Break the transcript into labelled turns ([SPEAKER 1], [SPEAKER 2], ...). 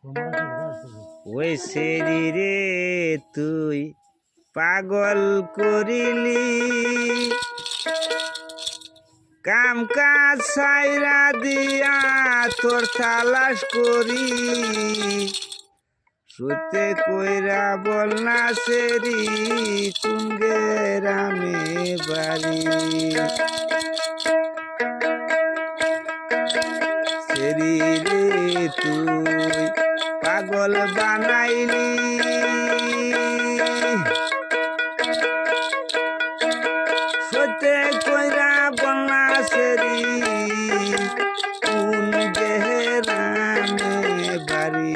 [SPEAKER 1] ওই সেরি রে তুই পাগল করিলি কাম কাজ সাইরা দিয়া তোর তালাশ করি সুতে কইরা বল না সেরি কোন গ্রামে বাড়ি সেরি রে তুই পাগল বানাইলি সতে কইরা বল না সেরি কোন গ্রামে বাড়ি